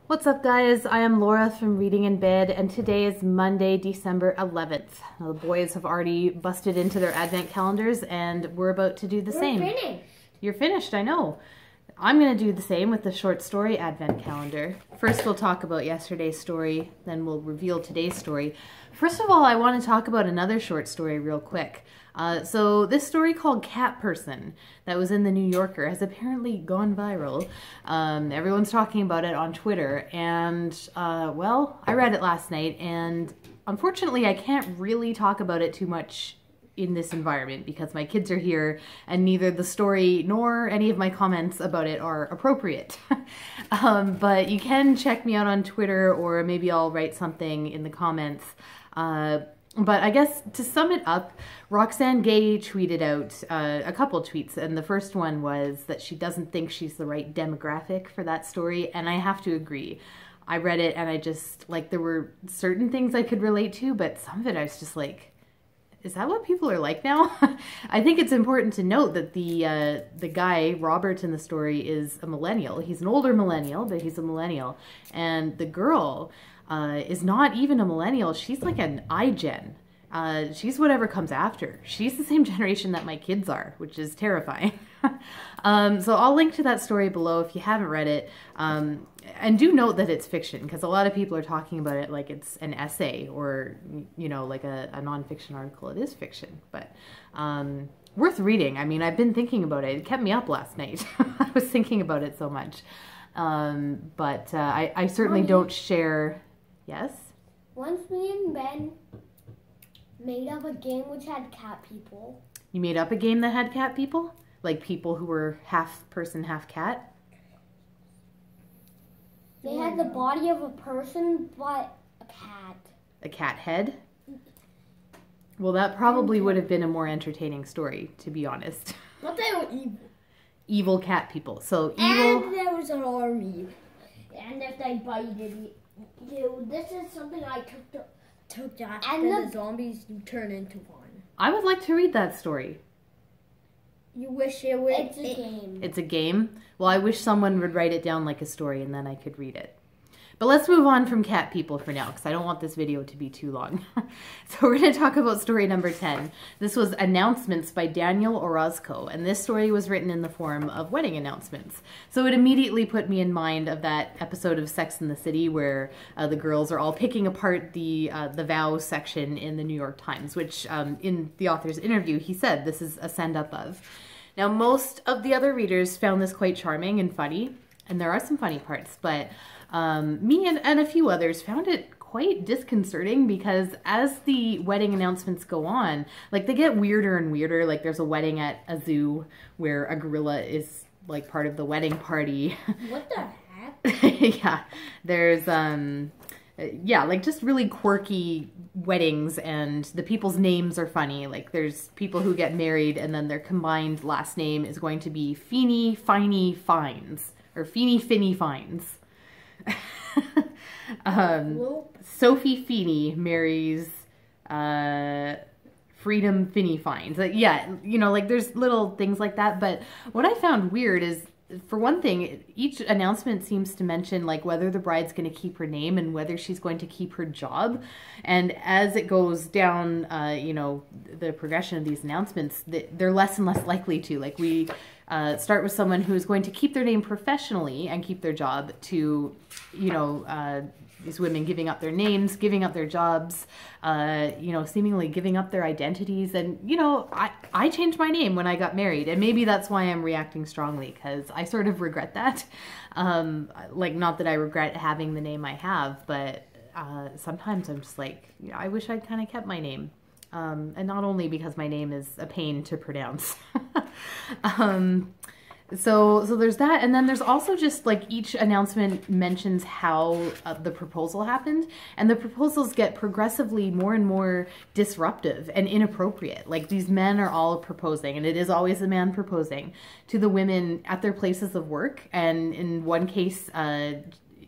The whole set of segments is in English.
What's up, guys? I am Laura from Reading in Bed, and today is Monday, December 11th. Now, the boys have already busted into their advent calendars, and we're about to do the same. We're finished. You're finished, I know. I'm going to do the same with the short story advent calendar. First, we'll talk about yesterday's story, then we'll reveal today's story. First of all, I want to talk about another short story real quick. So this story called Cat Person that was in the New Yorker has apparently gone viral. Everyone's talking about it on Twitter, and well, I read it last night, and unfortunately I can't really talk about it too much in this environment because my kids are here and neither the story nor any of my comments about it are appropriate. But you can check me out on Twitter, or maybe I'll write something in the comments. But I guess to sum it up, Roxane Gay tweeted out a couple tweets, and the first one was that she doesn't think she's the right demographic for that story, and I have to agree. I read it and I just, like, there were certain things I could relate to, but some of it I was just like, is that what people are like now? I think it's important to note that the guy, Robert, in the story is a millennial. He's an older millennial, but he's a millennial. And the girl is not even a millennial. She's like an iGen. She's whatever comes after. She's the same generation that my kids are, which is terrifying. So I'll link to that story below if you haven't read it. And do note that it's fiction, because a lot of people are talking about it like it's an essay or, you know, like a nonfiction article. It is fiction, but worth reading. I mean, I've been thinking about it. It kept me up last night. I was thinking about it so much. But I certainly don't share... Yes? Once me and Ben made up a game which had cat people. You made up a game that had cat people? Like people who were half person, half cat? They had the body of a person, but a cat. A cat head? Well, that probably would have been a more entertaining story, to be honest. But they were evil. Evil cat people. So evil... And there was an army. And if they bited you, this is something I took Jack, and the zombies you turn into one. I would like to read that story. You wish it was... It's a game. It's a game? Well, I wish someone would write it down like a story and then I could read it. But let's move on from cat people for now, because I don't want this video to be too long. So we're going to talk about story number 10. This was Announcements by Daniel Orozco, and this story was written in the form of wedding announcements. So it immediately put me in mind of that episode of Sex and the City where the girls are all picking apart the vow section in the New York Times, which in the author's interview, he said this is a send up of. Now, most of the other readers found this quite charming and funny, and there are some funny parts, but me and a few others found it quite disconcerting because as the wedding announcements go on, like, they get weirder and weirder. Like, there's a wedding at a zoo where a gorilla is like part of the wedding party. What the heck? Yeah, there's yeah, like just really quirky weddings, and the people's names are funny. Like, there's people who get married and then their combined last name is going to be Feeny Finey Fines, or Feeny Finny Fines. Sophie Feeney marries Freedom Finney Fines. Like, yeah, you know, like there's little things like that. But what I found weird is, for one thing, each announcement seems to mention like whether the bride's going to keep her name and whether she's going to keep her job. And as it goes down, you know, the progression of these announcements, they're less and less likely to. Like, we start with someone who's going to keep their name professionally and keep their job, to, you know, these women giving up their names, giving up their jobs, you know, seemingly giving up their identities. And, you know, I changed my name when I got married, and maybe that's why I'm reacting strongly, because I sort of regret that. Like, not that I regret having the name I have, but sometimes I'm just like, you know, I wish I'd kind of kept my name. And not only because my name is a pain to pronounce. So there's that, and then there's also just like each announcement mentions how the proposal happened, and the proposals get progressively more and more disruptive and inappropriate. Like, these men are all proposing, and it is always the man proposing to the women at their places of work, and in one case,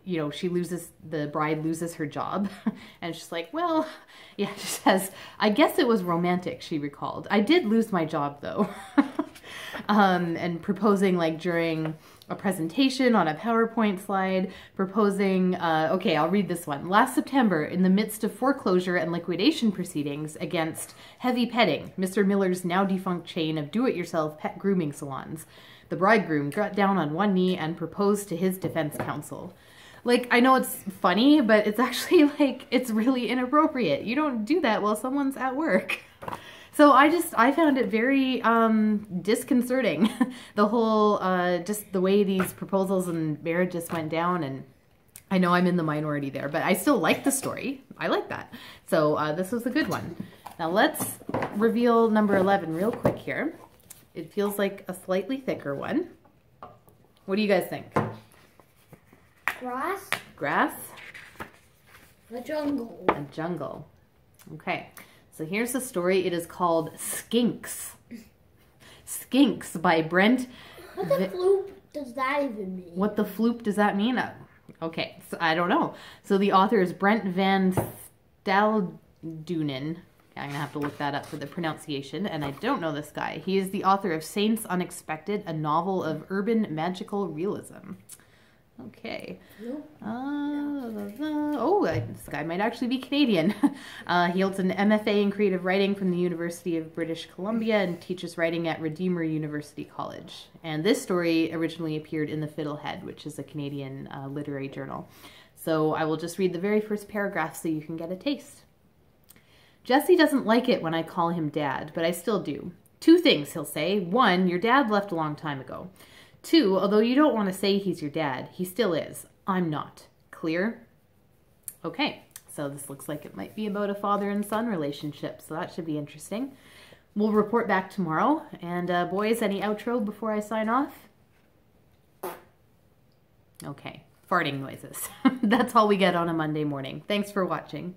you know, the bride loses her job, and she's like, well, yeah, she says, I guess it was romantic, she recalled. I did lose my job though. And proposing like during a presentation on a PowerPoint slide proposing, okay, I'll read this one. Last September, in the midst of foreclosure and liquidation proceedings against Heavy Petting, Mr. Miller's now defunct chain of do-it-yourself pet grooming salons, the bridegroom got down on one knee and proposed to his defense counsel. Like, I know it's funny, but it's actually, like, it's really inappropriate. You don't do that while someone's at work. So I found it very disconcerting, the whole, just the way these proposals and marriages went down. And I know I'm in the minority there, but I still like the story. I like that. So this was a good one. Now let's reveal number 11 real quick here. It feels like a slightly thicker one. What do you guys think? Grass. Grass? A jungle. A jungle. Okay. So here's the story. It is called Skinks. Skinks by Brent. What the floop does that even mean? What the floop does that mean? Okay, so I don't know. So the author is Brent van Staldunen. I'm going to have to look that up for the pronunciation, and I don't know this guy. He is the author of Saints Unexpected, a novel of urban magical realism. Okay. This guy might actually be Canadian. He holds an MFA in creative writing from the University of British Columbia and teaches writing at Redeemer University College. And this story originally appeared in The Fiddlehead, which is a Canadian literary journal. So I will just read the very first paragraph so you can get a taste. Jesse doesn't like it when I call him Dad, but I still do. 2 things, he'll say. 1, your dad left a long time ago. 2, although you don't want to say he's your dad, he still is. I'm not. Clear? Okay, so this looks like it might be about a father and son relationship, so that should be interesting. We'll report back tomorrow. And boys, any outro before I sign off? Okay, farting noises. That's all we get on a Monday morning. Thanks for watching.